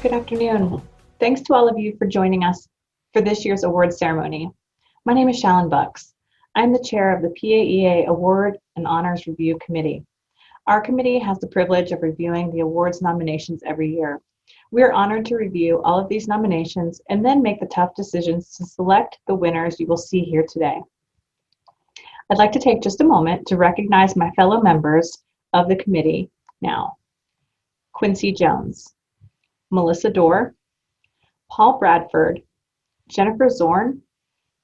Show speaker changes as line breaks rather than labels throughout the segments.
Good afternoon. Thanks to all of you for joining us for this year's awards ceremony. My name is Shallon Bucks. I'm the chair of the PAEA Award and Honors Review Committee. Our committee has the privilege of reviewing the awards nominations every year. We are honored to review all of these nominations and then make the tough decisions to select the winners you will see here today. I'd like to take just a moment to recognize my fellow members of the committee now. Quincy Jones, Melissa Dorr, Paul Bradford, Jennifer Zorn,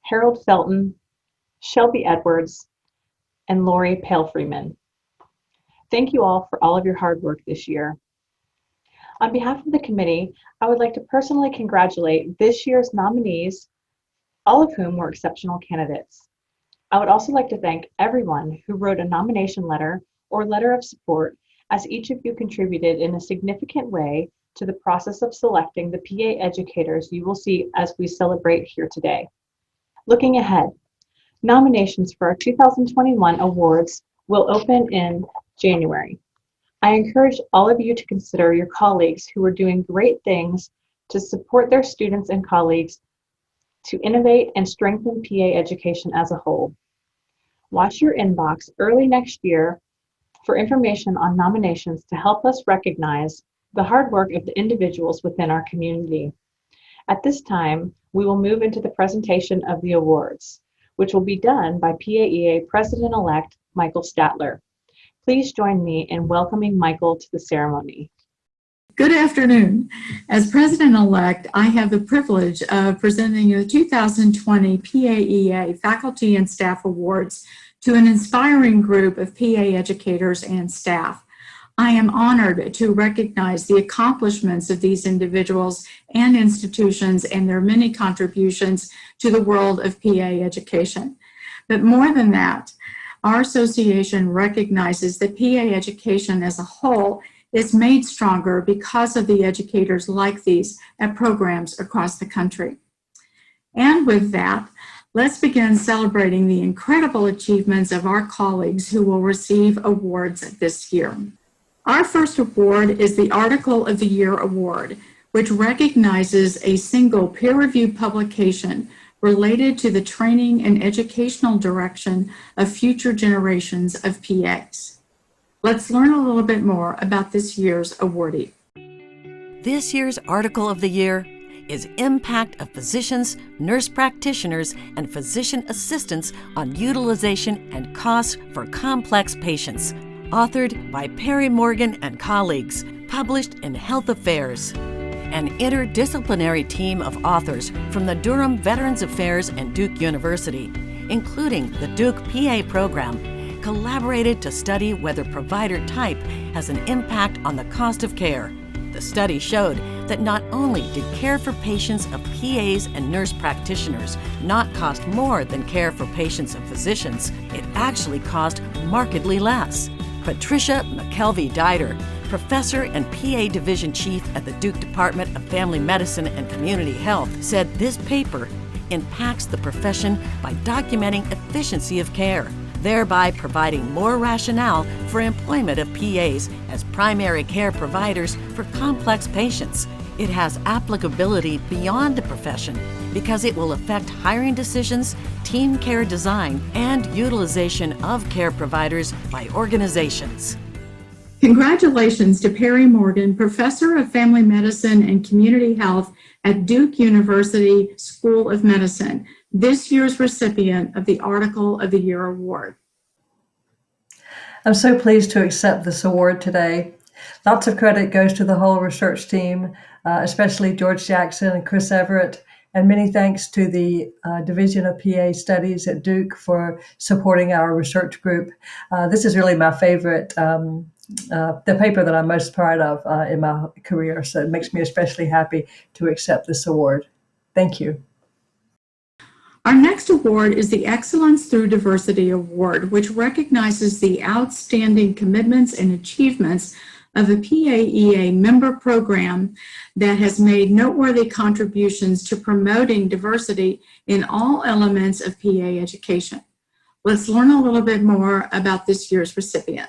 Harold Felton, Shelby Edwards, and Lori Palefreeman. Thank you all for all of your hard work this year. On behalf of the committee, I would like to personally congratulate this year's nominees, all of whom were exceptional candidates. I would also like to thank everyone who wrote a nomination letter or letter of support, as each of you contributed in a significant way to the process of selecting the PA educators you will see as we celebrate here today. Looking ahead, nominations for our 2021 awards will open in January. I encourage all of you to consider your colleagues who are doing great things to support their students and colleagues to innovate and strengthen PA education as a whole. Watch your inbox early next year for information on nominations to help us recognize the hard work of the individuals within our community. At this time, we will move into the presentation of the awards, which will be done by PAEA President-elect Michael Statler. Please join me in welcoming Michael to the ceremony.
Good afternoon. As President-elect, I have the privilege of presenting the 2020 PAEA Faculty and Staff Awards to an inspiring group of PA educators and staff. I am honored to recognize the accomplishments of these individuals and institutions and their many contributions to the world of PA education. But more than that, our association recognizes that PA education as a whole is made stronger because of the educators like these at programs across the country. And with that, let's begin celebrating the incredible achievements of our colleagues who will receive awards this year. Our first award is the Article of the Year Award, which recognizes a single peer-reviewed publication related to the training and educational direction of future generations of PAs. Let's learn a little bit more about this year's awardee.
This year's Article of the Year is Impact of Physicians, Nurse Practitioners, and Physician Assistants on Utilization and Costs for Complex Patients, authored by Perry Morgan and colleagues, published in Health Affairs. An interdisciplinary team of authors from the Durham Veterans Affairs and Duke University, including the Duke PA program, collaborated to study whether provider type has an impact on the cost of care. The study showed that not only did care for patients of PAs and nurse practitioners not cost more than care for patients of physicians, it actually cost markedly less. Patricia McKelvey-Dieter, professor and PA division chief at the Duke Department of Family Medicine and Community Health, said this paper impacts the profession by documenting efficiency of care, thereby providing more rationale for employment of PAs as primary care providers for complex patients. It has applicability beyond the profession because it will affect hiring decisions, team care design, and utilization of care providers by organizations.
Congratulations to Perry Morgan, Professor of Family Medicine and Community Health at Duke University School of Medicine, this year's recipient of the Article of the Year Award.
I'm so pleased to accept this award today. Lots of credit goes to the whole research team, especially George Jackson and Chris Everett, and many thanks to the Division of PA Studies at Duke for supporting our research group. This is really my favorite, the paper that I'm most proud of in my career, so it makes me especially happy to accept this award. Thank you.
Our next award is the Excellence Through Diversity Award, which recognizes the outstanding commitments and achievements of a PAEA member program that has made noteworthy contributions to promoting diversity in all elements of PA education. Let's learn a little bit more about this year's recipient.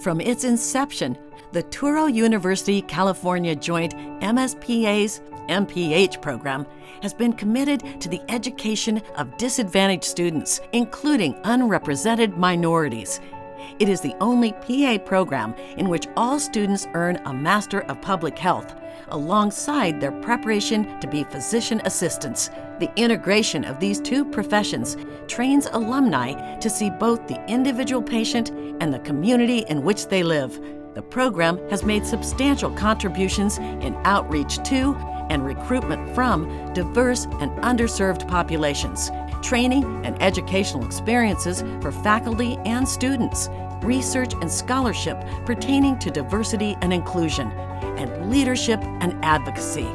From its inception, the Touro University California Joint MSPA's MPH program has been committed to the education of disadvantaged students, including unrepresented minorities. It is the only PA program in which all students earn a Master of Public Health, alongside their preparation to be physician assistants. The integration of these two professions trains alumni to see both the individual patient and the community in which they live. The program has made substantial contributions in outreach to and recruitment from diverse and underserved populations, training and educational experiences for faculty and students, research and scholarship pertaining to diversity and inclusion, and leadership and advocacy.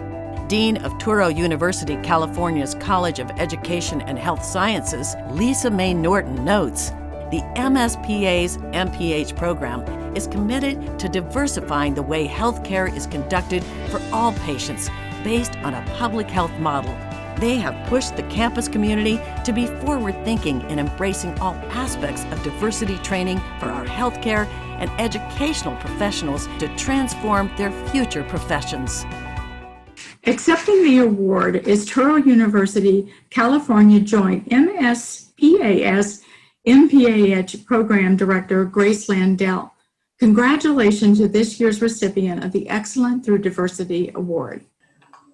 Dean of Touro University California's College of Education and Health Sciences, Lisa May Norton notes, the MSPA's MPH program is committed to diversifying the way healthcare is conducted for all patients based on a public health model. They have pushed the campus community to be forward-thinking in embracing all aspects of diversity training for our healthcare and educational professionals to transform their future professions.
Accepting the award is Touro University California Joint MSPAS MPAH Program Director Grace Landell. Congratulations to this year's recipient of the Excellent Through Diversity Award.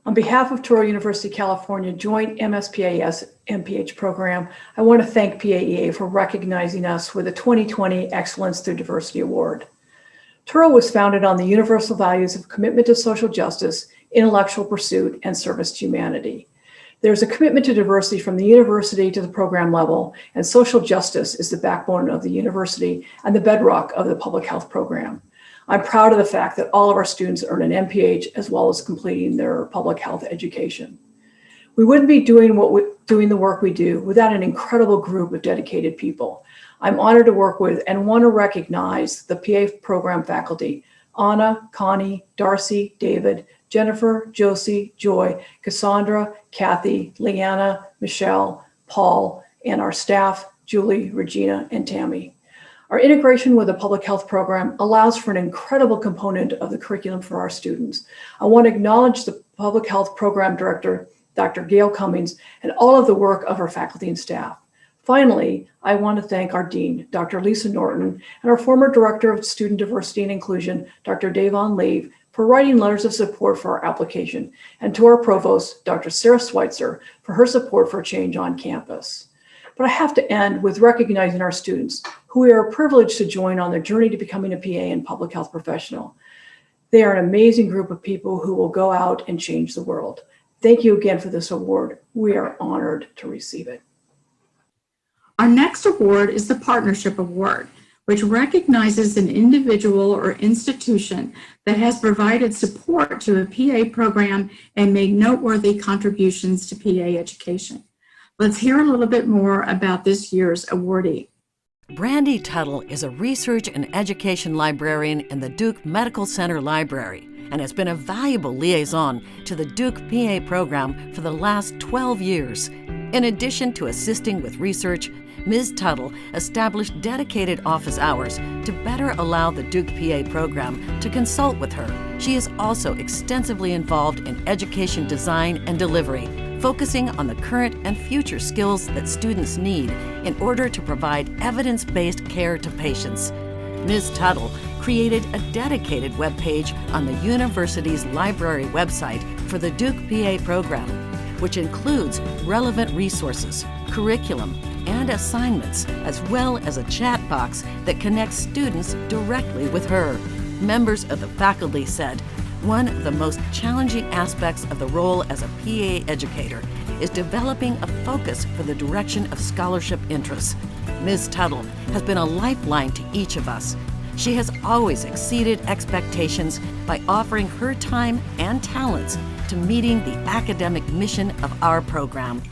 On behalf of Touro University California Joint MSPAS MPH Program, I want to thank PAEA for recognizing us with the 2020 Excellence Through Diversity Award. Touro was founded on the universal values of commitment to social justice, intellectual pursuit, and service to humanity. There's a commitment to diversity from the university to the program level, and social justice is the backbone of the university and the bedrock of the public health program. I'm proud of the fact that all of our students earn an MPH as well as completing their public health education. We wouldn't be doing the work we do without an incredible group of dedicated people. I'm honored to work with and want to recognize the PA program faculty, Anna, Connie, Darcy, David, Jennifer, Josie, Joy, Cassandra, Kathy, Leanna, Michelle, Paul, and our staff, Julie, Regina, and Tammy. Our integration with the public health program allows for an incredible component of the curriculum for our students. I want to acknowledge the public health program director, Dr. Gail Cummings, and all of the work of our faculty and staff. Finally, I want to thank our dean, Dr. Lisa Norton, and our former director of student diversity and inclusion, Dr. Davon Leave, for writing letters of support for our application, and to our provost, Dr. Sarah Schweitzer, for her support for change on campus. But I have to end with recognizing our students, who we are privileged to join on their journey to becoming a PA and public health professional. They are an amazing group of people who will go out and change the world. Thank you again for this award. We are honored to receive it.
Our next award is the Partnership Award, which recognizes an individual or institution that has provided support to a PA program and made noteworthy contributions to PA education. Let's hear a little bit more about this year's awardee.
Brandy Tuttle is a research and education librarian in the Duke Medical Center Library and has been a valuable liaison to the Duke PA program for the last 12 years. In addition to assisting with research, Ms. Tuttle established dedicated office hours to better allow the Duke PA program to consult with her. She is also extensively involved in education design and delivery, focusing on the current and future skills that students need in order to provide evidence-based care to patients. Ms. Tuttle created a dedicated webpage on the university's library website for the Duke PA program, which includes relevant resources, curriculum, and assignments, as well as a chat box that connects students directly with her. Members of the faculty said, one of the most challenging aspects of the role as a PA educator is developing a focus for the direction of scholarship interests. Ms. Tuttle has been a lifeline to each of us. She has always exceeded expectations by offering her time and talents to meeting the academic mission of our program.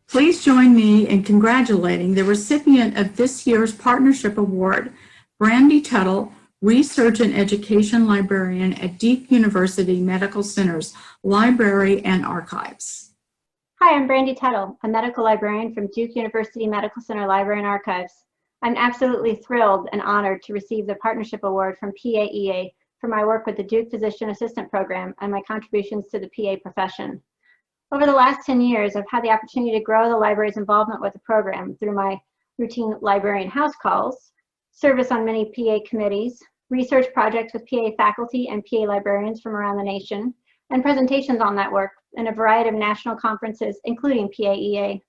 Please join me in congratulating the recipient of this year's Partnership Award, Brandy Tuttle, Research and Education Librarian at Duke University Medical Center's Library and Archives.
Hi, I'm Brandy Tuttle, a medical librarian from Duke University Medical Center Library and Archives. I'm absolutely thrilled and honored to receive the Partnership Award from PAEA for my work with the Duke Physician Assistant Program and my contributions to the PA profession. Over the last 10 years, I've had the opportunity to grow the library's involvement with the program through my routine librarian house calls, service on many PA committees, research projects with PA faculty and PA librarians from around the nation, and presentations on that work in a variety of national conferences, including PAEA.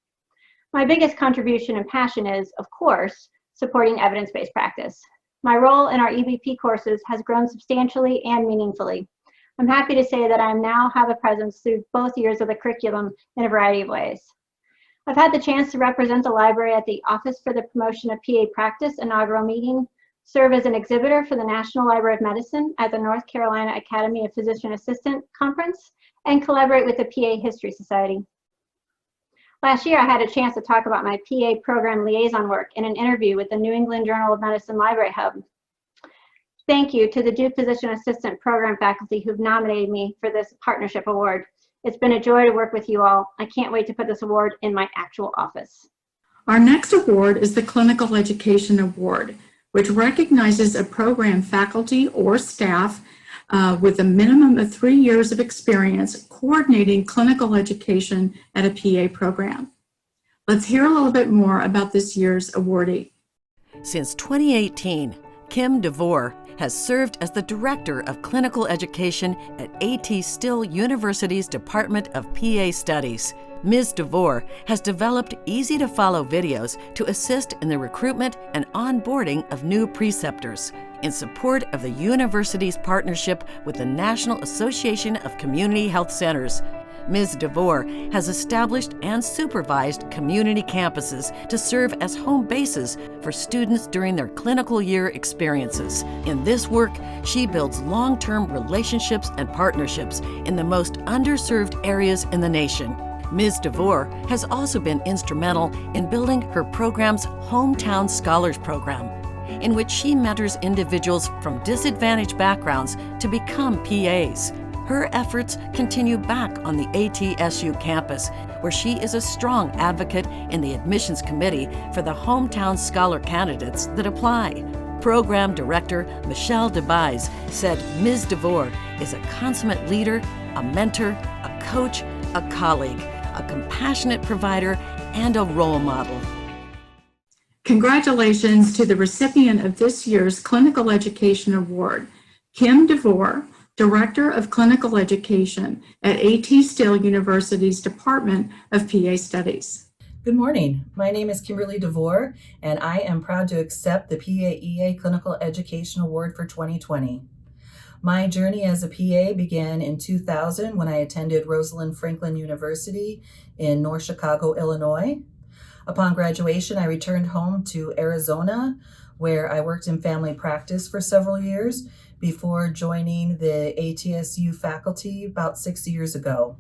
My biggest contribution and passion is, of course, supporting evidence-based practice. My role in our EBP courses has grown substantially and meaningfully. I'm happy to say that I now have a presence through both years of the curriculum in a variety of ways. I've had the chance to represent the library at the Office for the Promotion of PA Practice inaugural meeting, serve as an exhibitor for the National Library of Medicine at the North Carolina Academy of Physician Assistant Conference, and collaborate with the PA History Society. Last year, I had a chance to talk about my PA program liaison work in an interview with the New England Journal of Medicine Library Hub. Thank you to the Duke Physician Assistant Program faculty who've nominated me for this partnership award. It's been a joy to work with you all. I can't wait to put this award in my actual office.
Our next award is the Clinical Education Award, which recognizes a program faculty or staff with a minimum of 3 years of experience coordinating clinical education at a PA program. Let's hear a little bit more about this year's awardee.
Since 2018, Kim DeVore has served as the Director of Clinical Education at A.T. Still University's Department of PA Studies. Ms. DeVore has developed easy-to-follow videos to assist in the recruitment and onboarding of new preceptors in support of the university's partnership with the National Association of Community Health Centers. Ms. DeVore has established and supervised community campuses to serve as home bases for students during their clinical year experiences. In this work, she builds long-term relationships and partnerships in the most underserved areas in the nation. Ms. DeVore has also been instrumental in building her program's Hometown Scholars Program, in which she mentors individuals from disadvantaged backgrounds to become PAs. Her efforts continue back on the ATSU campus, where she is a strong advocate in the admissions committee for the hometown scholar candidates that apply. Program Director Michelle DeBise said Ms. DeVore is a consummate leader, a mentor, a coach, a colleague, a compassionate provider, and a role model.
Congratulations to the recipient of this year's Clinical Education Award, Kim DeVore, Director of Clinical Education at A.T. Still University's Department of PA Studies.
Good morning. My name is Kimberly DeVore, and I am proud to accept the PAEA Clinical Education Award for 2020. My journey as a PA began in 2000 when I attended Rosalind Franklin University in North Chicago, Illinois. Upon graduation, I returned home to Arizona, where I worked in family practice for several years before joining the ATSU faculty about 6 years ago.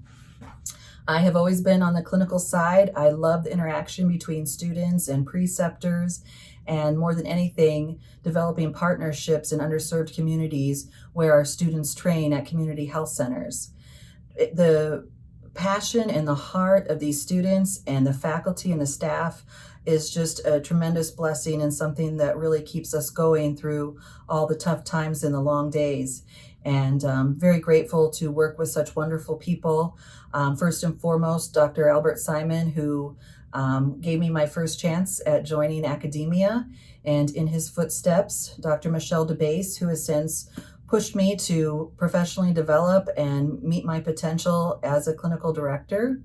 I have always been on the clinical side. I love the interaction between students and preceptors, and more than anything, developing partnerships in underserved communities where our students train at community health centers. The passion and the heart of these students and the faculty and the staff is just a tremendous blessing and something that really keeps us going through all the tough times and the long days. And very grateful to work with such wonderful people. First and foremost, Dr. Albert Simon, who gave me my first chance at joining academia, and in his footsteps, Dr. Michelle DeBase, who has since pushed me to professionally develop and meet my potential as a clinical director.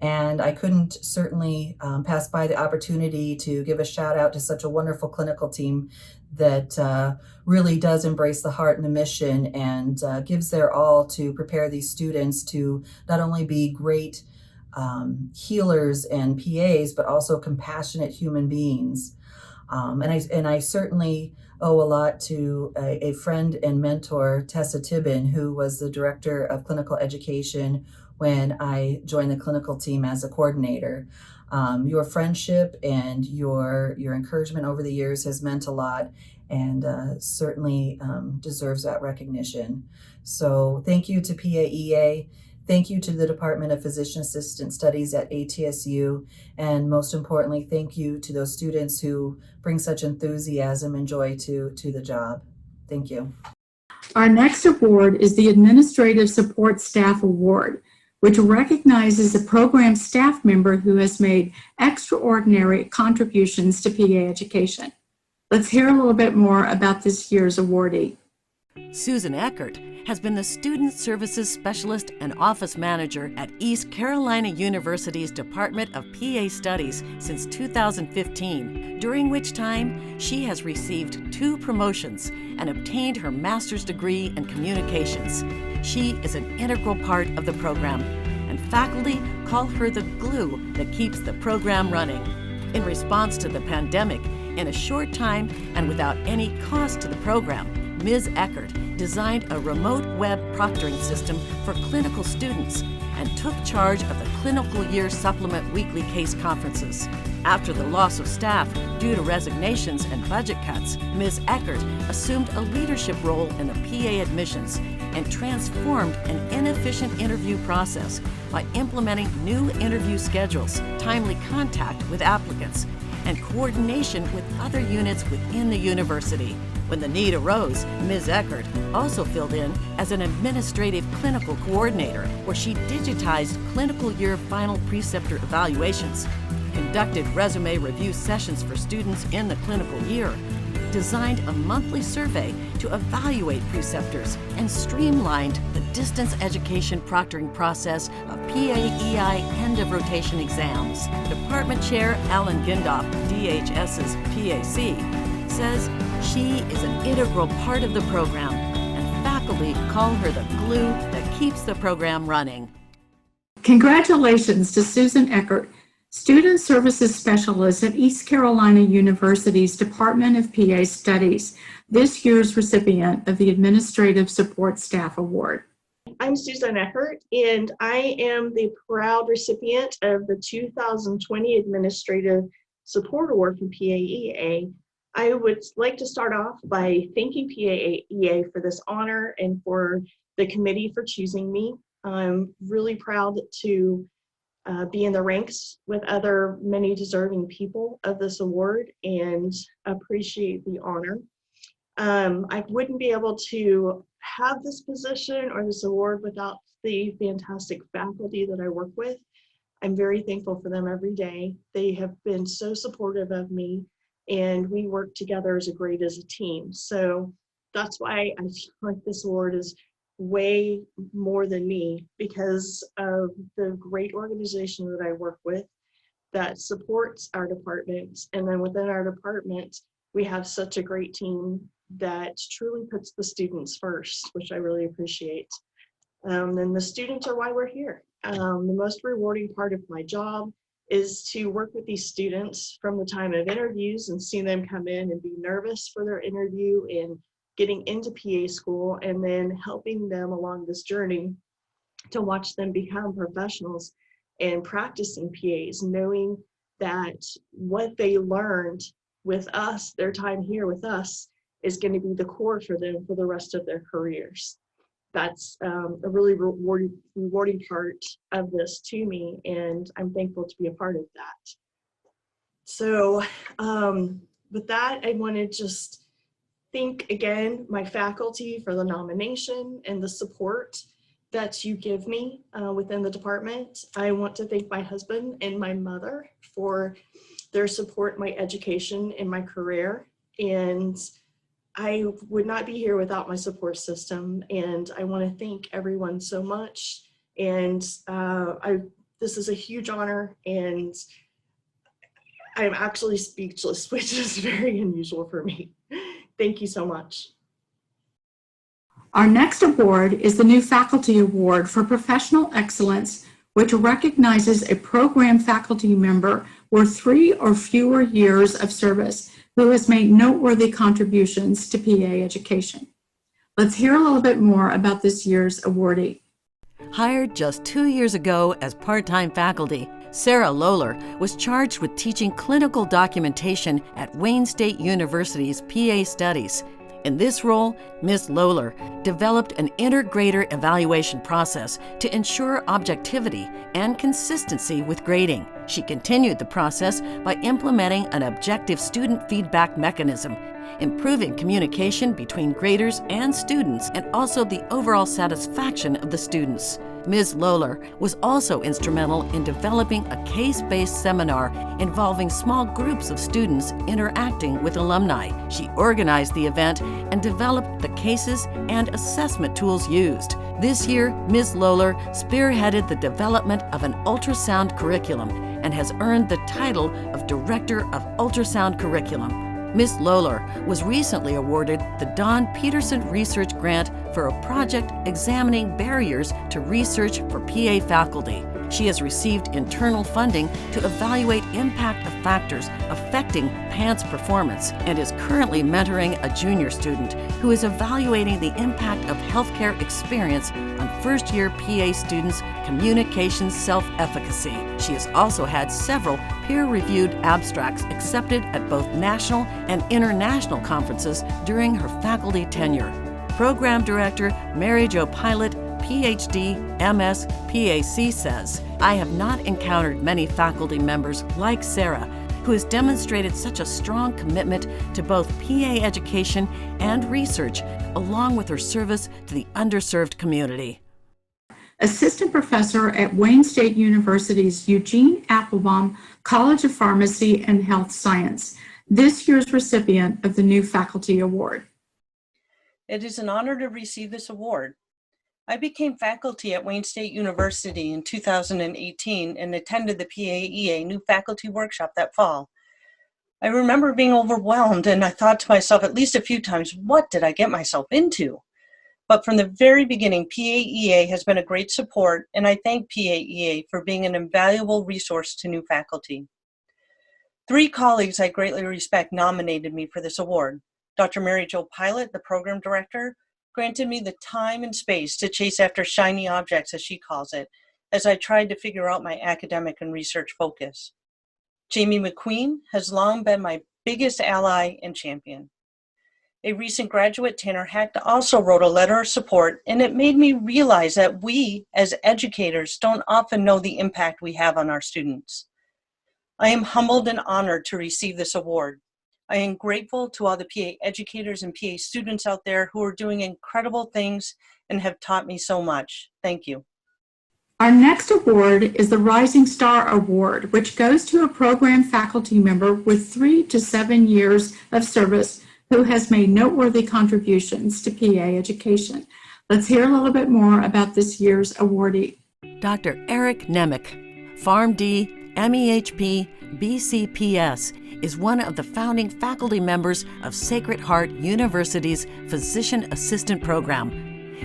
And I couldn't certainly pass by the opportunity to give a shout out to such a wonderful clinical team that really does embrace the heart and the mission and gives their all to prepare these students to not only be great healers and PAs, but also compassionate human beings. And I certainly owe a lot to a friend and mentor, Tessa Tibbin, who was the director of clinical education when I joined the clinical team as a coordinator. Your friendship and your encouragement over the years has meant a lot, and certainly deserves that recognition. So thank you to PAEA. Thank you to the Department of Physician Assistant Studies at ATSU, and most importantly, thank you to those students who bring such enthusiasm and joy to the job. Thank you.
Our next award is the Administrative Support Staff Award, which recognizes a program staff member who has made extraordinary contributions to PA education. Let's hear a little bit more about this year's awardee.
Susan Eckert has been the Student Services Specialist and Office Manager at East Carolina University's Department of PA Studies since 2015, during which time she has received 2 promotions and obtained her master's degree in communications. She is an integral part of the program, and faculty call her the glue that keeps the program running. In response to the pandemic, in a short time and without any cost to the program, Ms. Eckert designed a remote web proctoring system for clinical students and took charge of the Clinical Year Supplement weekly case conferences. After the loss of staff due to resignations and budget cuts, Ms. Eckert assumed a leadership role in the PA admissions and transformed an inefficient interview process by implementing new interview schedules, timely contact with applicants, and coordination with other units within the university. When the need arose, Ms. Eckert also filled in as an administrative clinical coordinator, where she digitized clinical year final preceptor evaluations, conducted resume review sessions for students in the clinical year, designed a monthly survey to evaluate preceptors, and streamlined the distance education proctoring process of PAEI end-of-rotation exams. Department Chair Alan Gindoff, DHS's PAC, says she is an integral part of the program, and faculty call her the glue that keeps the program running.
Congratulations to Susan Eckert, Student Services Specialist at East Carolina University's Department of PA Studies, this year's recipient of the Administrative Support Staff Award.
I'm Susan Eckert, and I am the proud recipient of the 2020 Administrative Support Award from PAEA. I would like to start off by thanking PAEA for this honor and for the committee for choosing me. I'm really proud to be in the ranks with other many deserving people of this award and appreciate the honor. I wouldn't be able to have this position or this award without the fantastic faculty that I work with. I'm very thankful for them every day. They have been so supportive of me, and we work together as a team. So that's why I feel like this award is way more than me, because of the great organization that I work with that supports our department. And then within our department, we have such a great team that truly puts the students first, which I really appreciate. And the students are why we're here. The most rewarding part of my job is to work with these students from the time of interviews and see them come in and be nervous for their interview and getting into PA school, and then helping them along this journey to watch them become professionals and practicing PAs, knowing that what they learned with us, their time here with us, is going to be the core for them for the rest of their careers. That's a really rewarding part of this to me, and I'm thankful to be a part of that. So with that, I want to just thank again my faculty for the nomination and the support that you give me within the department. I want to thank my husband and my mother for their support in my education and my career. And I would not be here without my support system. And I want to thank everyone so much. And this is a huge honor, and I'm actually speechless, which is very unusual for me. Thank you so much.
Our next award is the new Faculty Award for Professional Excellence, which recognizes a program faculty member with 3 or fewer years of service who has made noteworthy contributions to PA education. Let's hear a little bit more about this year's awardee.
Hired just 2 years ago as part-time faculty, Sarah Lohler was charged with teaching clinical documentation at Wayne State University's PA Studies. In this role, Ms. Lohler developed an intergrader evaluation process to ensure objectivity and consistency with grading. She continued the process by implementing an objective student feedback mechanism, improving communication between graders and students, and also the overall satisfaction of the students. Ms. Lohler was also instrumental in developing a case-based seminar involving small groups of students interacting with alumni. She organized the event and developed the cases and assessment tools used. This year, Ms. Lohler spearheaded the development of an ultrasound curriculum and has earned the title of Director of Ultrasound Curriculum. Ms. Lohler was recently awarded the Don Peterson Research Grant for a project examining barriers to research for PA faculty. She has received internal funding to evaluate impact of factors affecting PANCE performance and is currently mentoring a junior student who is evaluating the impact of healthcare experience on first-year PA students' communication self-efficacy. She has also had several peer-reviewed abstracts accepted at both national and international conferences during her faculty tenure. Program Director Mary Jo Pilot, PhD, MS, PAC says, "I have not encountered many faculty members like Sarah, who has demonstrated such a strong commitment to both PA education and research, along with her service to the underserved community."
Assistant Professor at Wayne State University's Eugene Applebaum College of Pharmacy and Health Science, this year's recipient of the New Faculty Award.
It is an honor to receive this award. I became faculty at Wayne State University in 2018 and attended the PAEA New Faculty Workshop that fall. I remember being overwhelmed, and I thought to myself at least a few times, what did I get myself into? But from the very beginning, PAEA has been a great support, and I thank PAEA for being an invaluable resource to new faculty. 3 colleagues I greatly respect nominated me for this award. Dr. Mary Jo Pilot, the program director, granted me the time and space to chase after shiny objects, as she calls it, as I tried to figure out my academic and research focus. Jamie McQueen has long been my biggest ally and champion. A recent graduate, Tanner Hecht, also wrote a letter of support, and it made me realize that we, as educators, don't often know the impact we have on our students. I am humbled and honored to receive this award. I am grateful to all the PA educators and PA students out there who are doing incredible things and have taught me so much. Thank you.
Our next award is the Rising Star Award, which goes to a program faculty member with 3 to 7 years of service who has made noteworthy contributions to PA education. Let's hear a little bit more about this year's awardee.
Dr. Eric Nemec, PharmD, MEHP, BCPS, is one of the founding faculty members of Sacred Heart University's Physician Assistant Program,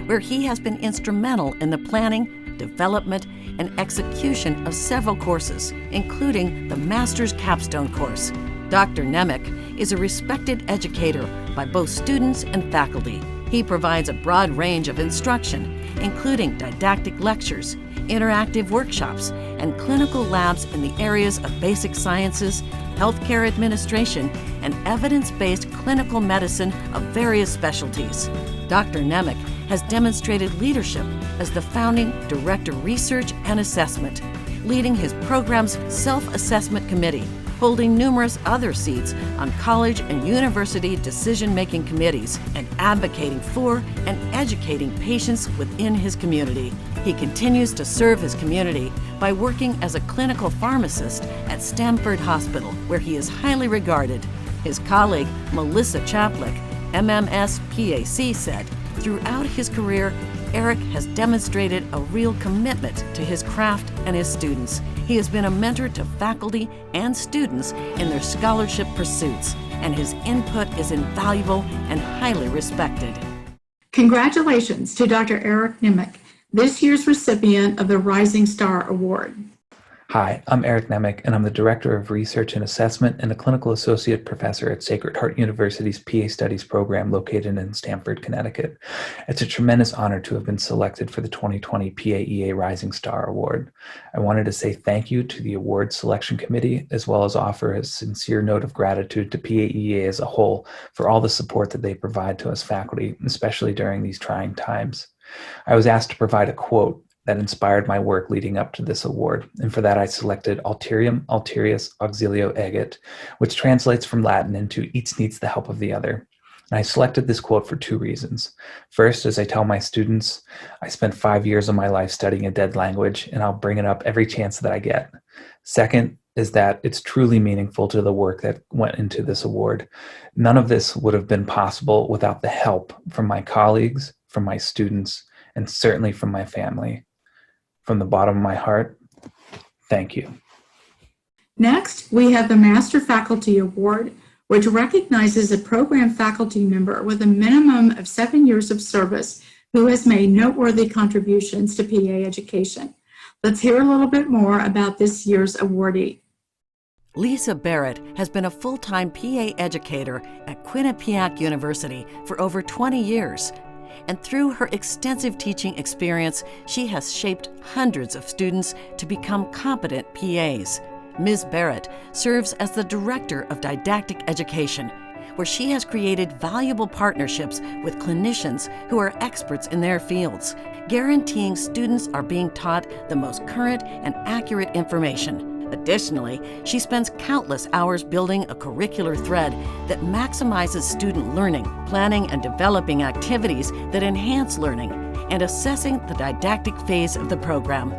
where he has been instrumental in the planning, development, and execution of several courses, including the Master's Capstone course. Dr. Nemec is a respected educator by both students and faculty. He provides a broad range of instruction, including didactic lectures, interactive workshops, and clinical labs in the areas of basic sciences, healthcare administration, and evidence-based clinical medicine of various specialties. Dr. Nemec has demonstrated leadership as the founding Director of Research and Assessment, leading his program's Self-Assessment Committee, holding numerous other seats on college and university decision-making committees, and advocating for and educating patients within his community. He continues to serve his community by working as a clinical pharmacist at Stamford Hospital, where he is highly regarded. His colleague, Melissa Chaplick, MMS PAC, said, "Throughout his career, Eric has demonstrated a real commitment to his craft and his students. He has been a mentor to faculty and students in their scholarship pursuits, and his input is invaluable and highly respected."
Congratulations to Dr. Eric Nemec, this year's recipient of the Rising Star Award.
Hi, I'm Eric Nemec, and I'm the Director of Research and Assessment and a Clinical Associate Professor at Sacred Heart University's PA Studies program located in Stamford, Connecticut. It's a tremendous honor to have been selected for the 2020 PAEA Rising Star Award. I wanted to say thank you to the award selection committee, as well as offer a sincere note of gratitude to PAEA as a whole for all the support that they provide to us faculty, especially during these trying times. I was asked to provide a quote that inspired my work leading up to this award, and for that I selected Alterium Alterius Auxilio Eget, which translates from Latin into each needs the help of the other. And I selected this quote for two reasons. First, as I tell my students, I spent 5 years of my life studying a dead language, and I'll bring it up every chance that I get. Second is that it's truly meaningful to the work that went into this award. None of this would have been possible without the help from my colleagues, from my students, and certainly from my family. From the bottom of my heart, thank you.
Next, we have the Master Faculty Award, which recognizes a program faculty member with a minimum of 7 years of service who has made noteworthy contributions to PA education. Let's hear a little bit more about this year's awardee.
Lisa Barrett has been a full-time PA educator at Quinnipiac University for over 20 years. And through her extensive teaching experience, she has shaped hundreds of students to become competent PAs. Ms. Barrett serves as the Director of Didactic Education, where she has created valuable partnerships with clinicians who are experts in their fields, guaranteeing students are being taught the most current and accurate information. Additionally, she spends countless hours building a curricular thread that maximizes student learning, planning and developing activities that enhance learning, and assessing the didactic phase of the program.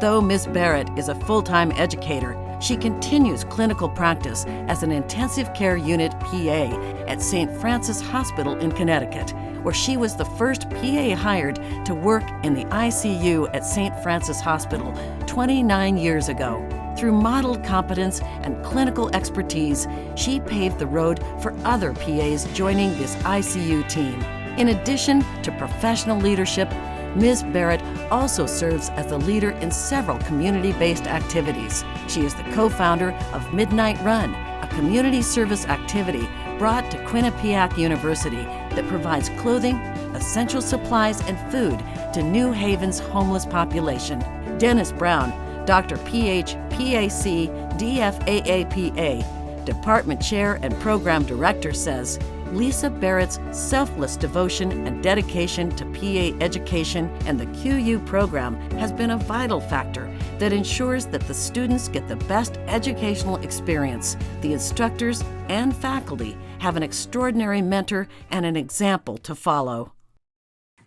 Though Ms. Barrett is a full-time educator, she continues clinical practice as an intensive care unit PA at St. Francis Hospital in Connecticut, where she was the first PA hired to work in the ICU at St. Francis Hospital 29 years ago. Through modeled competence and clinical expertise, she paved the road for other PAs joining this ICU team. In addition to professional leadership, Ms. Barrett also serves as the leader in several community-based activities. She is the co-founder of Midnight Run, a community service activity brought to Quinnipiac University that provides clothing, essential supplies, and food to New Haven's homeless population. Dennis Brown, Dr. PH, PAC, DFAAPA, Department Chair and Program Director, says, Lisa Barrett's selfless devotion and dedication to PA education and the QU program has been a vital factor that ensures that the students get the best educational experience. The instructors and faculty have an extraordinary mentor and an example to follow.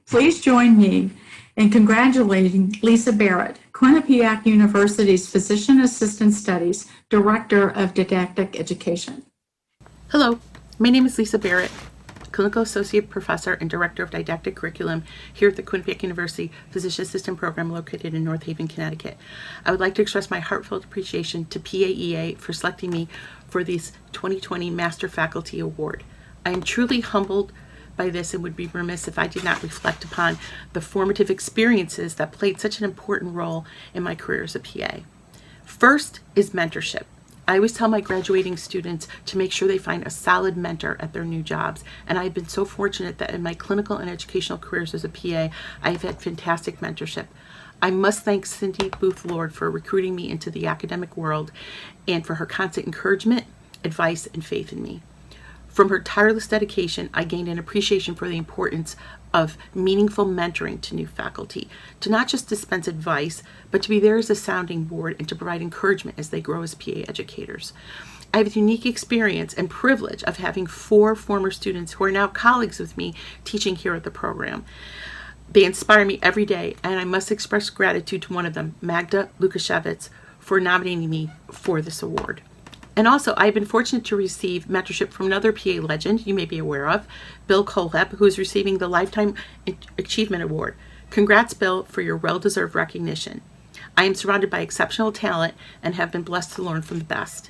Please join me in congratulating Lisa Barrett, Quinnipiac University's Physician Assistant Studies Director of Didactic Education.
Hello, my name is Lisa Barrett, Clinical Associate Professor and Director of Didactic Curriculum here at the Quinnipiac University Physician Assistant Program located in North Haven, Connecticut. I would like to express my heartfelt appreciation to PAEA for selecting me for this 2020 Master Faculty Award. I am truly humbled by this and would be remiss if I did not reflect upon the formative experiences that played such an important role in my career as a PA. First is mentorship. I always tell my graduating students to make sure they find a solid mentor at their new jobs, and I've been so fortunate that in my clinical and educational careers as a PA, I've had fantastic mentorship. I must thank Cindy Booth Lord for recruiting me into the academic world and for her constant encouragement, advice, and faith in me. From her tireless dedication, I gained an appreciation for the importance of meaningful mentoring to new faculty, to not just dispense advice, but to be there as a sounding board and to provide encouragement as they grow as PA educators. I have a unique experience and privilege of having 4 former students who are now colleagues with me teaching here at the program. They inspire me every day, and I must express gratitude to one of them, Magda Lukashevitz, for nominating me for this award. And also, I've been fortunate to receive mentorship from another PA legend you may be aware of, Bill Colep, who is receiving the Lifetime Achievement Award. Congrats, Bill, for your well-deserved recognition. I am surrounded by exceptional talent and have been blessed to learn from the best.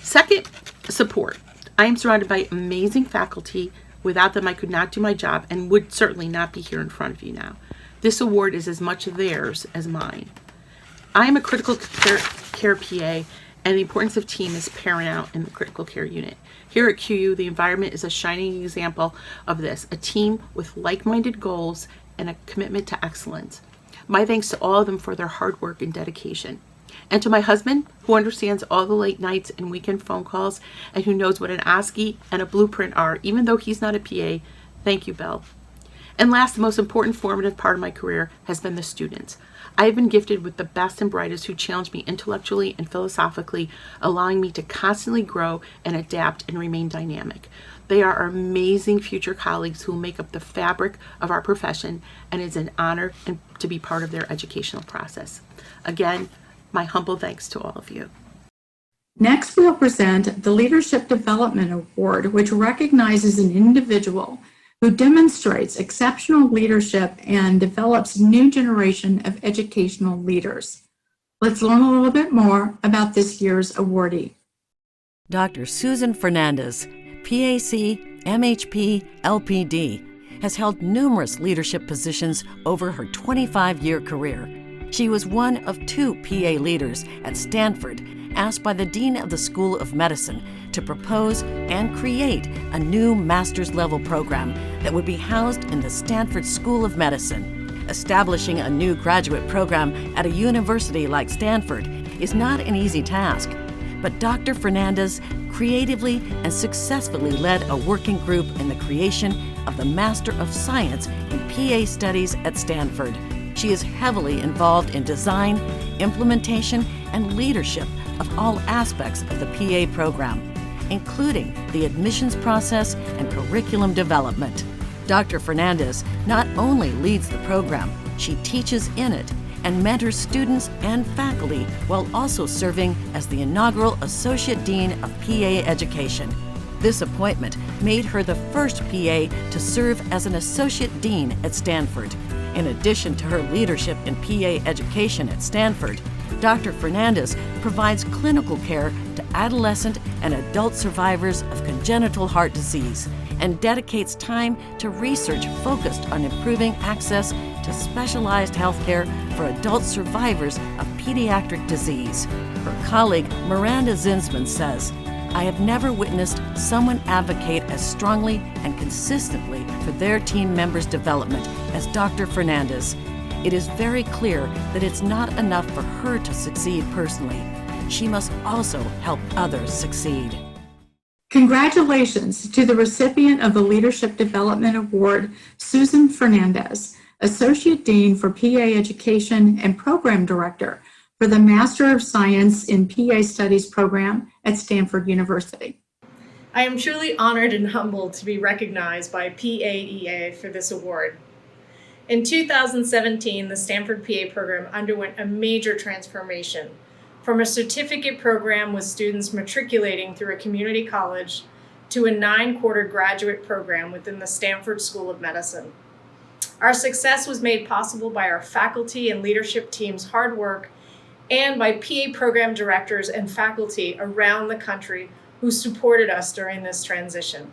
Second, support. I am surrounded by amazing faculty. Without them, I could not do my job and would certainly not be here in front of you now. This award is as much theirs as mine. I am a critical care care PA, and the importance of team is paramount in the critical care unit. Here at QU, the environment is a shining example of this, a team with like-minded goals and a commitment to excellence. My thanks to all of them for their hard work and dedication. And to my husband, who understands all the late nights and weekend phone calls and who knows what an ASCII and a blueprint are, even though he's not a PA, thank you, Bill. And last, the most important formative part of my career has been the students. I have been gifted with the best and brightest who challenge me intellectually and philosophically, allowing me to constantly grow and adapt and remain dynamic. They are our amazing future colleagues who will make up the fabric of our profession, and it's an honor to be part of their educational process. Again, my humble thanks to all of you.
Next, we'll present the Leadership Development Award, which recognizes an individual who demonstrates exceptional leadership and develops a new generation of educational leaders. Let's learn a little bit more about this year's awardee.
Dr. Susan Fernandez, PAC, MHP, LPD, has held numerous leadership positions over her 25-year career. She was one of 2 PA leaders at Stanford asked by the Dean of the School of Medicine to propose and create a new master's level program that would be housed in the Stanford School of Medicine. Establishing a new graduate program at a university like Stanford is not an easy task, but Dr. Fernandez creatively and successfully led a working group in the creation of the Master of Science in PA Studies at Stanford. She is heavily involved in design, implementation, and leadership of all aspects of the PA program, including the admissions process and curriculum development. Dr. Fernandez not only leads the program, she teaches in it and mentors students and faculty while also serving as the inaugural Associate Dean of PA Education. This appointment made her the first PA to serve as an Associate Dean at Stanford. In addition to her leadership in PA education at Stanford, Dr. Fernandez provides clinical care to adolescent and adult survivors of congenital heart disease and dedicates time to research focused on improving access to specialized health care for adult survivors of pediatric disease. Her colleague Miranda Zinsman says, "I have never witnessed someone advocate as strongly and consistently for their team members' development as Dr. Fernandez. It is very clear that it's not enough for her to succeed personally. She must also help others succeed."
Congratulations to the recipient of the Leadership Development Award, Susan Fernandez, Associate Dean for PA Education and Program Director for the Master of Science in PA Studies program at Stanford University.
I am truly honored and humbled to be recognized by PAEA for this award. In 2017, the Stanford PA program underwent a major transformation from a certificate program with students matriculating through a community college to a 9-quarter graduate program within the Stanford School of Medicine. Our success was made possible by our faculty and leadership team's hard work and by PA program directors and faculty around the country who supported us during this transition.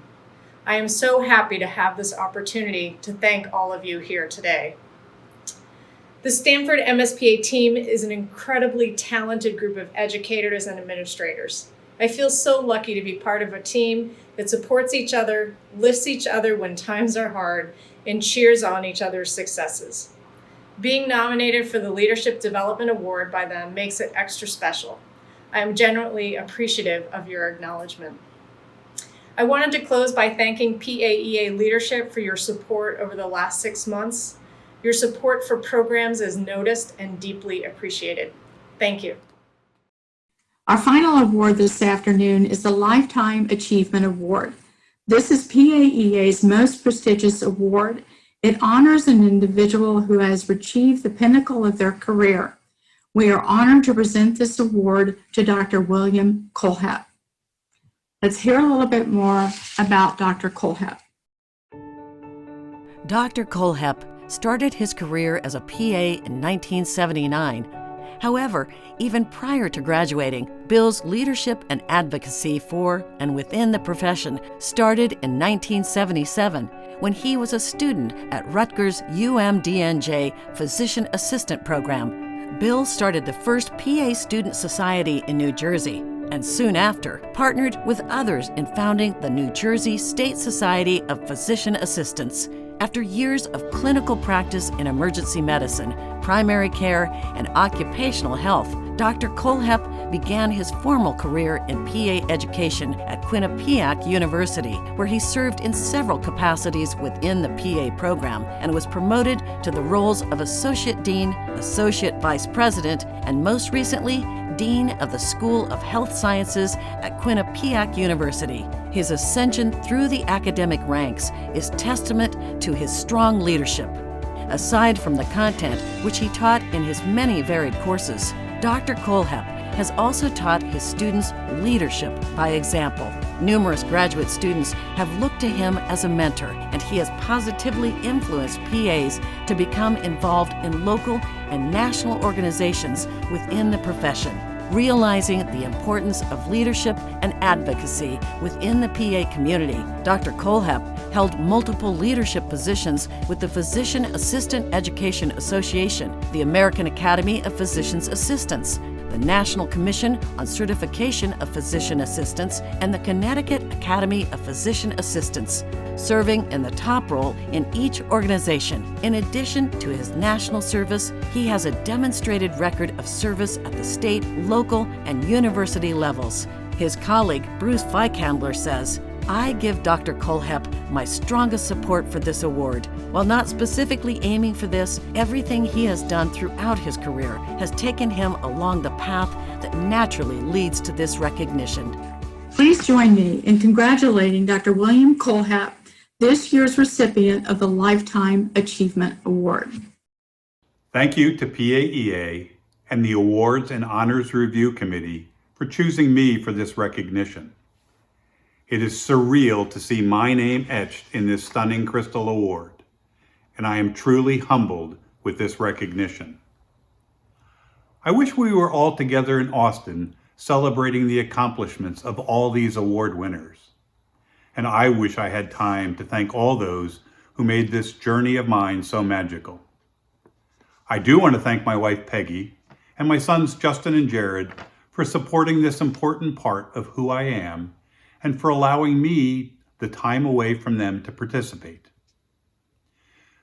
I am so happy to have this opportunity to thank all of you here today. The Stanford MSPA team is an incredibly talented group of educators and administrators. I feel so lucky to be part of a team that supports each other, lifts each other when times are hard, and cheers on each other's successes. Being nominated for the Leadership Development Award by them makes it extra special. I am genuinely appreciative of your acknowledgement. I wanted to close by thanking PAEA leadership for your support over the last 6 months. Your support for programs is noticed and deeply appreciated. Thank you.
Our final award this afternoon is the Lifetime Achievement Award. This is PAEA's most prestigious award. It honors an individual who has achieved the pinnacle of their career. We are honored to present this award to Dr. William Kohlhepp. Let's hear a little bit more about Dr. Kohlhepp.
Dr. Kohlhepp started his career as a PA in 1979. However, even prior to graduating, Bill's leadership and advocacy for and within the profession started in 1977 when he was a student at Rutgers UMDNJ Physician Assistant Program, Bill started the first PA Student Society in New Jersey, and soon after partnered with others in founding the New Jersey State Society of Physician Assistants. After years of clinical practice in emergency medicine, primary care, and occupational health, Dr. Kohlhepp began his formal career in PA education at Quinnipiac University, where he served in several capacities within the PA program and was promoted to the roles of Associate Dean, Associate Vice President, and most recently, Dean of the School of Health Sciences at Quinnipiac University. His ascension through the academic ranks is testament to his strong leadership. Aside from the content which he taught in his many varied courses, Dr. Kohlhepp has also taught his students leadership by example. Numerous graduate students have looked to him as a mentor, and he has positively influenced PAs to become involved in local and national organizations within the profession, realizing the importance of leadership and advocacy within the PA community. Dr. Kohlhepp held multiple leadership positions with the Physician Assistant Education Association, the American Academy of Physicians Assistants, the National Commission on Certification of Physician Assistants, and the Connecticut Academy of Physician Assistants, serving in the top role in each organization. In addition to his national service, he has a demonstrated record of service at the state, local, and university levels. His colleague, Bruce Feikhandler, says, "I give Dr. Kohlhepp my strongest support for this award. While not specifically aiming for this, everything he has done throughout his career has taken him along the path that naturally leads to this recognition."
Please join me in congratulating Dr. William Kohlhepp, this year's recipient of the Lifetime Achievement Award.
Thank you to PAEA and the Awards and Honors Review Committee for choosing me for this recognition. It is surreal to see my name etched in this stunning crystal award, and I am truly humbled with this recognition. I wish we were all together in Austin celebrating the accomplishments of all these award winners. And I wish I had time to thank all those who made this journey of mine so magical. I do want to thank my wife Peggy and my sons Justin and Jared for supporting this important part of who I am and for allowing me the time away from them to participate.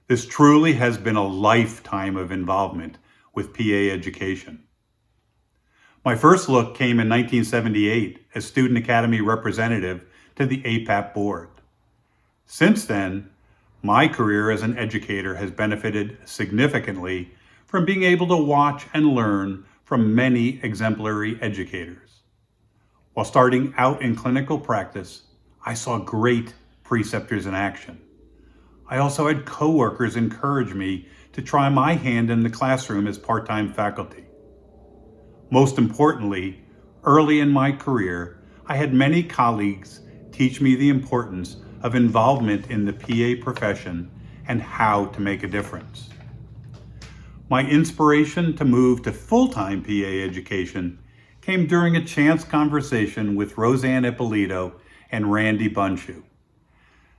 This truly has been a lifetime of involvement with PA education. My first look came in 1978 as Student Academy representative to the APAP board. Since then, my career as an educator has benefited significantly from being able to watch and learn from many exemplary educators. While starting out in clinical practice, I saw great preceptors in action. I also had coworkers encourage me to try my hand in the classroom as part-time faculty. Most importantly, early in my career, I had many colleagues teach me the importance of involvement in the PA profession and how to make a difference. My inspiration to move to full-time PA education came during a chance conversation with Roseanne Ippolito and Randy Bunshu.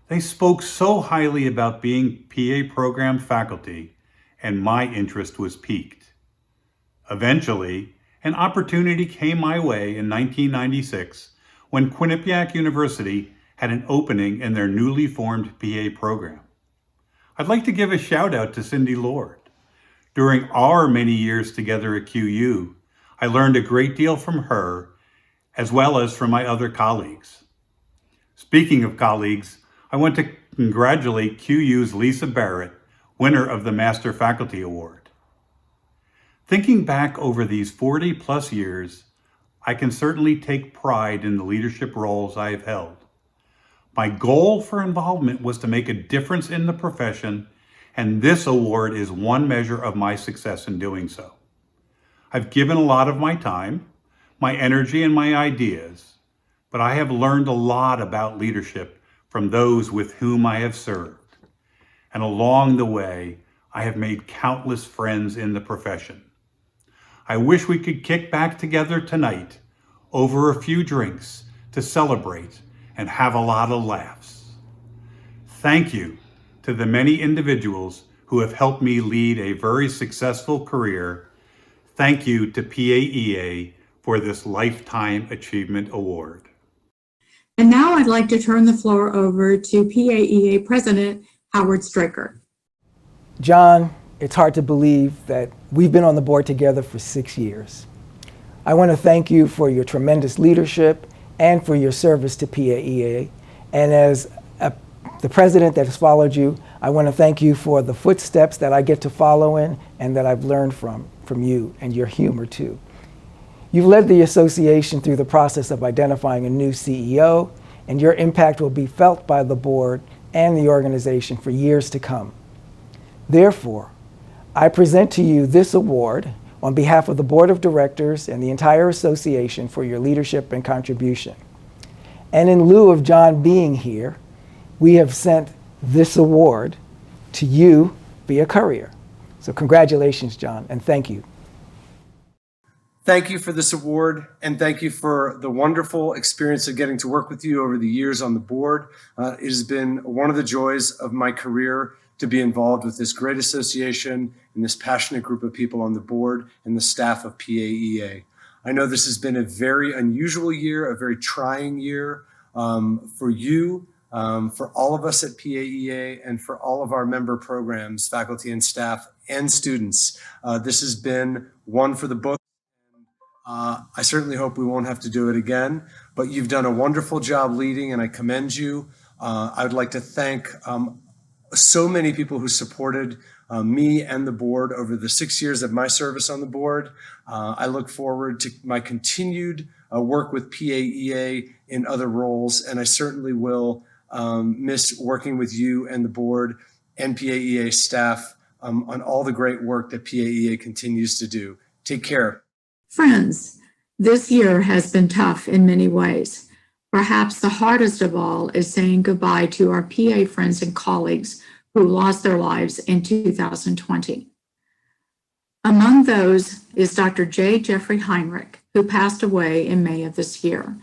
They spoke so highly about being PA program faculty, and my interest was piqued. Eventually, an opportunity came my way in 1996 when Quinnipiac University had an opening in their newly formed PA program. I'd like to give a shout out to Cindy Lord. During our many years together at QU, I learned a great deal from her, as well as from my other colleagues. Speaking of colleagues, I want to congratulate QU's Lisa Barrett, winner of the Master Faculty Award. Thinking back over these 40 plus years, I can certainly take pride in the leadership roles I have held. My goal for involvement was to make a difference in the profession, and this award is one measure of my success in doing so. I've given a lot of my time, my energy, and my ideas, but I have learned a lot about leadership from those with whom I have served. And along the way, I have made countless friends in the profession. I wish we could kick back together tonight over a few drinks to celebrate and have a lot of laughs. Thank you to the many individuals who have helped me lead a very successful career, Thank you to PAEA for this Lifetime Achievement Award.
And now I'd like to turn the floor over to PAEA President Howard Straker.
John, it's hard to believe that we've been on the board together for 6 years. I want to thank you for your tremendous leadership and for your service to PAEA. And as the president that has followed you, I want to thank you for the footsteps that I get to follow in and that I've learned from you, and your humor too. You've led the association through the process of identifying a new CEO, and your impact will be felt by the board and the organization for years to come. Therefore, I present to you this award on behalf of the Board of Directors and the entire association for your leadership and contribution. And in lieu of John being here, we have sent this award to you via courier. So congratulations, John, and thank you.
Thank you for this award, and thank you for the wonderful experience of getting to work with you over the years on the board. It has been one of the joys of my career to be involved with this great association and this passionate group of people on the board and the staff of PAEA. I know this has been a very unusual year, a very trying year for you, for all of us at PAEA, and for all of our member programs, faculty and staff and students. This has been one for the books. I certainly hope we won't have to do it again, but you've done a wonderful job leading, and I commend you. I would like to thank so many people who supported me and the board over the 6 years of my service on the board. I look forward to my continued work with PAEA in other roles, and I certainly will miss working with you and the board and PAEA staff on all the great work that PAEA continues to do. Take care.
Friends, this year has been tough in many ways. Perhaps the hardest of all is saying goodbye to our PA friends and colleagues who lost their lives in 2020. Among those is Dr. J. Jeffrey Heinrich, who passed away in May of this year.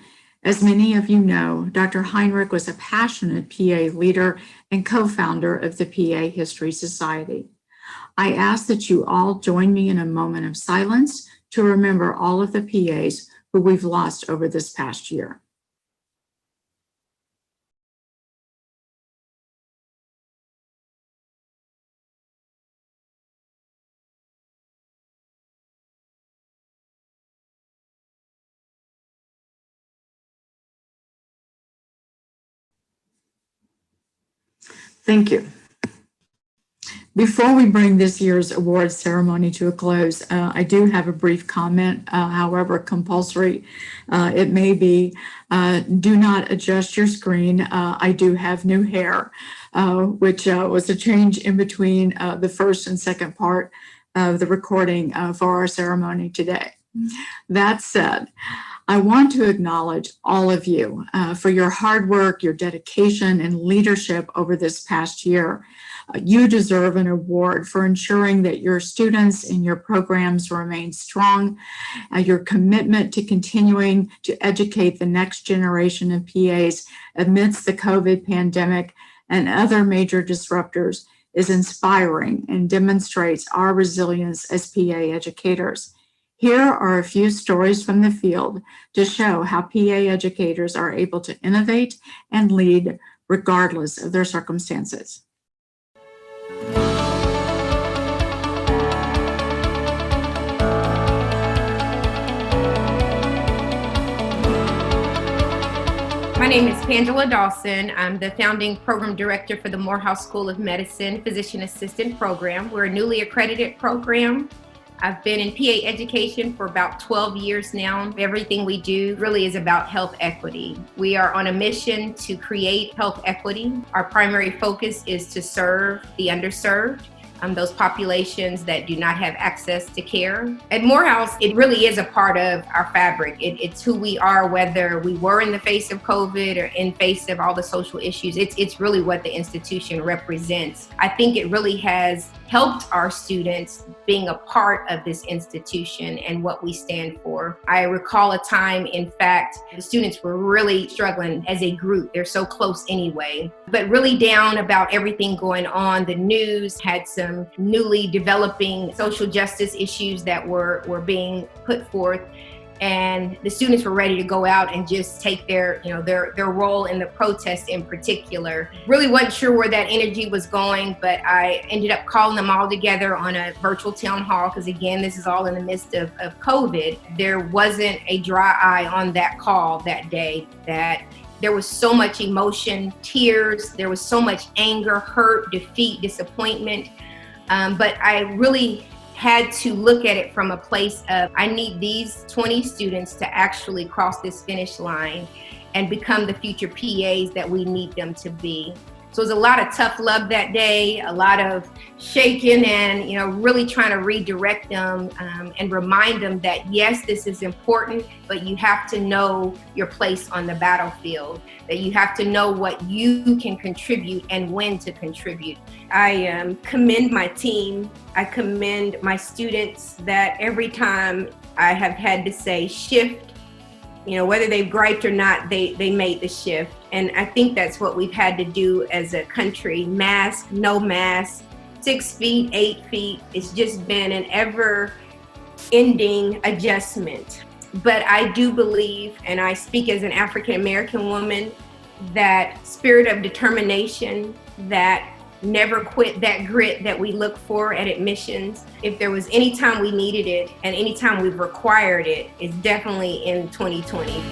As many of you know, Dr. Heinrich was a passionate PA leader and co-founder of the PA History Society. I ask that you all join me in a moment of silence to remember all of the PAs who we've lost over this past year. Thank you. Before we bring this year's awards ceremony to a close, I do have a brief comment, however compulsory it may be. Do not adjust your screen. I do have new hair, which was a change in between the first and second part of the recording for our ceremony today. That said, I want to acknowledge all of you for your hard work, your dedication, and leadership over this past year. You deserve an award for ensuring that your students and your programs remain strong, your commitment to continuing to educate the next generation of PAs amidst the COVID pandemic and other major disruptors is inspiring and demonstrates our resilience as PA educators. Here are a few stories from the field to show how PA educators are able to innovate and lead regardless of their circumstances.
My name is Pangela Dawson. I'm the founding program director for the Morehouse School of Medicine Physician Assistant Program. We're a newly accredited program. I've been in PA education for about 12 years now. Everything we do really is about health equity. We are on a mission to create health equity. Our primary focus is to serve the underserved, those populations that do not have access to care. At Morehouse, it really is a part of our fabric. It's who we are, whether we were in the face of COVID or in face of all the social issues. It's really what the institution represents. I think it really has helped our students being a part of this institution and what we stand for. I recall a time, in fact, the students were really struggling as a group. They're so close anyway, but really down about everything going on. The news had some some newly developing social justice issues that were being put forth. And the students were ready to go out and just take their role in the protest in particular. Really wasn't sure where that energy was going, but I ended up calling them all together on a virtual town hall, because again, this is all in the midst of COVID. There wasn't a dry eye on that call that day. That there was so much emotion, tears, there was so much anger, hurt, defeat, disappointment. But I really had to look at it from a place of, I need these 20 students to actually cross this finish line and become the future PAs that we need them to be. So it was a lot of tough love that day, a lot of shaking and, really trying to redirect them and remind them that, yes, this is important, but you have to know your place on the battlefield, that you have to know what you can contribute and when to contribute. I commend my team. I commend my students that every time I have had to say shift, whether they've griped or not, they made the shift. And I think that's what we've had to do as a country. Mask, no mask, 6 feet, 8 feet. It's just been an ever-ending adjustment. But I do believe, and I speak as an African-American woman, that spirit of determination, that never quit, that grit that we look for at admissions. If there was any time we needed it and any time we've required it, it's definitely in 2020.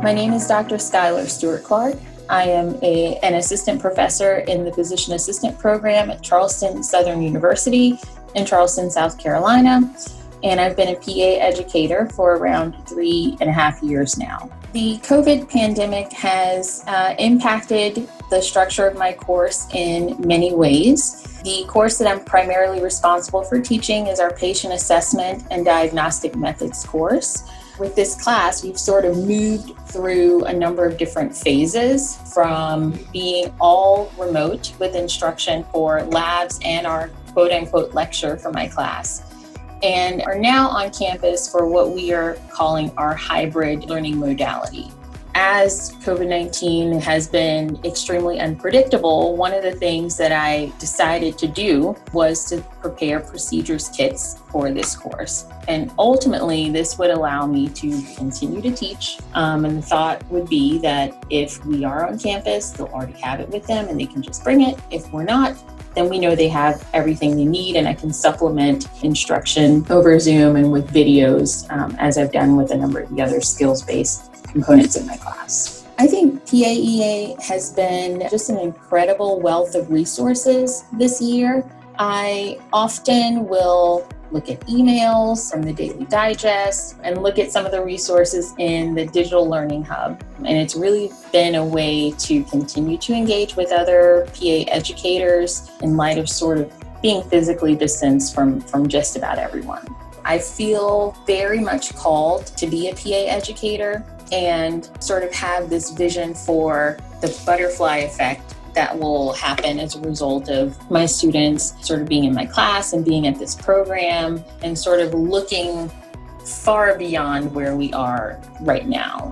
My name is Dr. Schuyler Stewart Clark. I am an assistant professor in the physician assistant program at Charleston Southern University in Charleston, South Carolina, and I've been a PA educator for around 3.5 years now. The COVID pandemic has impacted the structure of my course in many ways. The course that I'm primarily responsible for teaching is our patient assessment and diagnostic methods course. With this class, we've sort of moved through a number of different phases, from being all remote with instruction for labs and our quote unquote lecture for my class, and are now on campus for what we are calling our hybrid learning modality. As COVID-19 has been extremely unpredictable, one of the things that I decided to do was to prepare procedures kits for this course. And ultimately, this would allow me to continue to teach. And the thought would be that if we are on campus, they'll already have it with them and they can just bring it. If we're not, then we know they have everything they need, and I can supplement instruction over Zoom and with videos, as I've done with a number of the other skills-based components in my class. I think PAEA has been just an incredible wealth of resources this year. I often will look at emails from the Daily Digest and look at some of the resources in the Digital Learning Hub. And it's really been a way to continue to engage with other PA educators in light of sort of being physically distanced from just about everyone. I feel very much called to be a PA educator and sort of have this vision for the butterfly effect that will happen as a result of my students sort of being in my class and being at this program and sort of looking far beyond where we are right now.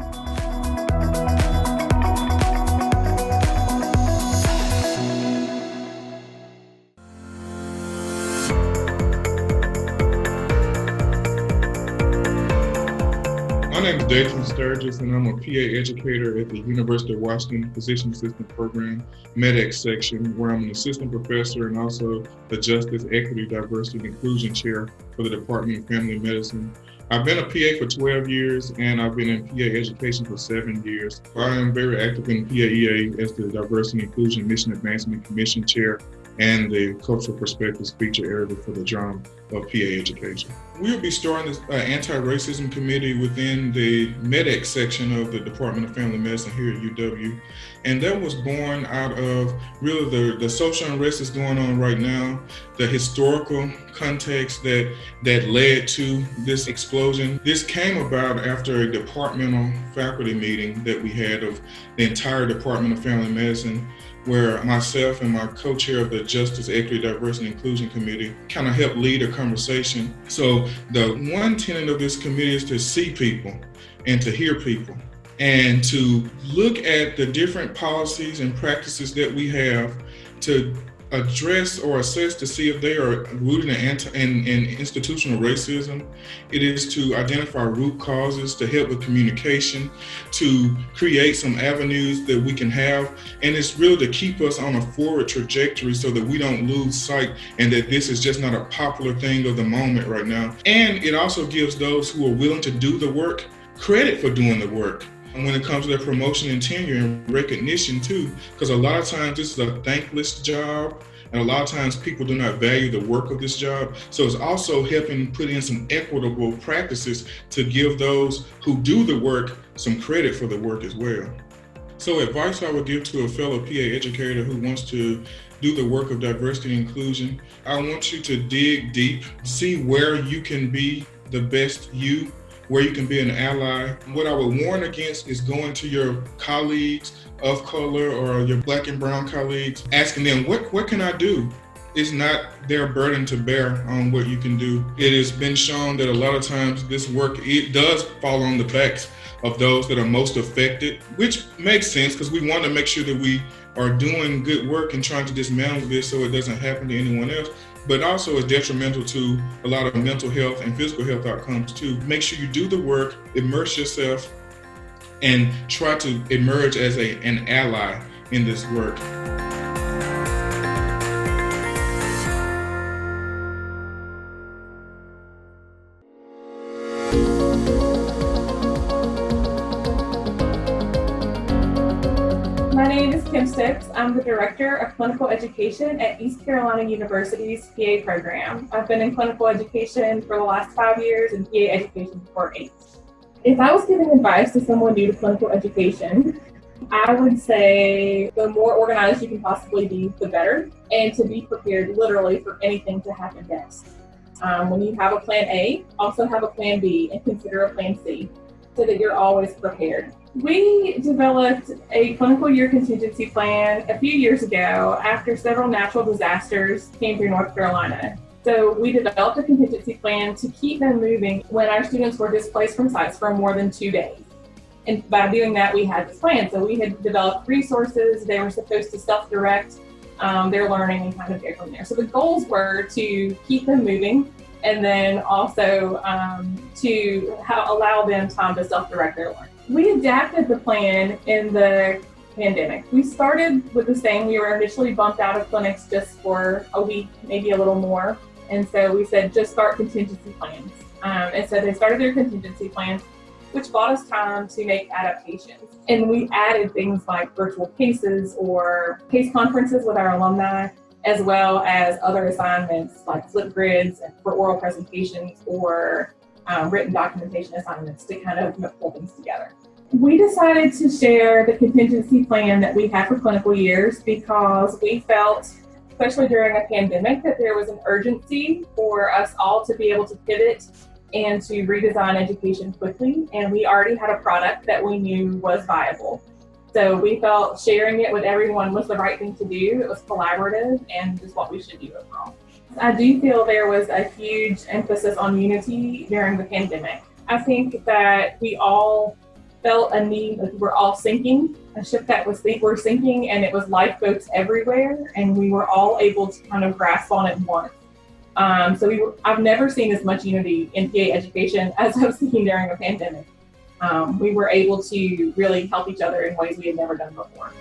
My name is Dawson Sturgis, and I'm a PA educator at the University of Washington Physician Assistant Program, MEDEX section, where I'm an assistant professor and also the Justice, Equity, Diversity, and Inclusion Chair for the Department of Family Medicine. I've been a PA for 12 years, and I've been in PA education for 7 years. I am very active in PAEA as the Diversity, Inclusion, Mission Advancement Commission Chair and the Cultural Perspectives feature area for the Journal of PA Education. We'll be starting this anti-racism committee within the MEDEX section of the Department of Family Medicine here at UW. And that was born out of really the social unrest that's going on right now, the historical context that led to this explosion. This came about after a departmental faculty meeting that we had of the entire Department of Family Medicine, where myself and my co-chair of the Justice, Equity, Diversity, and Inclusion Committee kind of helped lead a conversation. So the one tenet of this committee is to see people and to hear people and to look at the different policies and practices that we have to address or assess to see if they are rooted in institutional racism. It is to identify root causes, to help with communication, to create some avenues that we can have. And it's really to keep us on a forward trajectory so that we don't lose sight and that this is just not a popular thing of the moment right now. And it also gives those who are willing to do the work credit for doing the work. And when it comes to their promotion and tenure and recognition too, because a lot of times this is a thankless job and a lot of times people do not value the work of this job. So it's also helping put in some equitable practices to give those who do the work some credit for the work as well. So advice I would give to a fellow PA educator who wants to do the work of diversity and inclusion, I want you to dig deep, see where you can be the best you, where you can be an ally. What I would warn against is going to your colleagues of color or your Black and brown colleagues, asking them, what can I do? It's not their burden to bear on what you can do. It has been shown that a lot of times this work, it does fall on the backs of those that are most affected, which makes sense because we want to make sure that we are doing good work and trying to dismantle this so it doesn't happen to anyone else. But also it's detrimental to a lot of mental health and physical health outcomes too. Make sure you do the work, immerse yourself, and try to emerge as an ally in this work.
My name is Kim Stix. I'm the Director of Clinical Education at East Carolina University's PA program. I've been in clinical education for the last 5 years and PA education for 8. If I was giving advice to someone new to clinical education, I would say the more organized you can possibly be, the better, and to be prepared literally for anything to happen next. When you have a plan A, also have a plan B and consider a plan C so that you're always prepared. We developed a clinical year contingency plan a few years ago after several natural disasters came through North Carolina. So we developed a contingency plan to keep them moving when our students were displaced from sites for more than 2 days. And by doing that, we had this plan. So we had developed resources. They were supposed to self-direct their learning and kind of go from there. So the goals were to keep them moving and then also to allow them time to self-direct their learning. We adapted the plan in the pandemic. We started with the same. We were initially bumped out of clinics just for a week, maybe a little more. And so we said, just start contingency plans. And so they started their contingency plans, which bought us time to make adaptations. And we added things like virtual cases or case conferences with our alumni, as well as other assignments like flip grids for oral presentations or written documentation assignments to kind of pull things together. We decided to share the contingency plan that we had for clinical years because we felt, especially during a pandemic, that there was an urgency for us all to be able to pivot and to redesign education quickly. And we already had a product that we knew was viable. So we felt sharing it with everyone was the right thing to do. It was collaborative and just what we should do overall. I do feel there was a huge emphasis on unity during the pandemic. I think that we all felt a need, like we're all sinking, a ship that we're sinking, and it was lifeboats everywhere, and we were all able to kind of grasp on it once. I've never seen as much unity in PA education as I've seen during a pandemic. We were able to really help each other in ways we had never done before.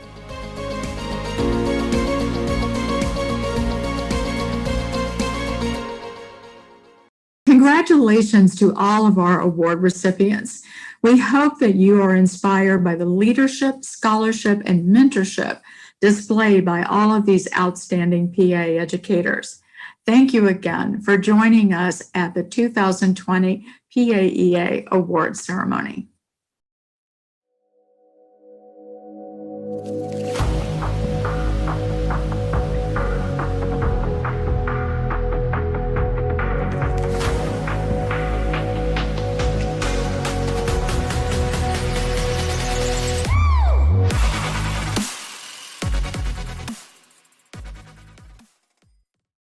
Congratulations to all of our award recipients. We hope that you are inspired by the leadership, scholarship, and mentorship displayed by all of these outstanding PA educators. Thank you again for joining us at the 2020 PAEA Award Ceremony.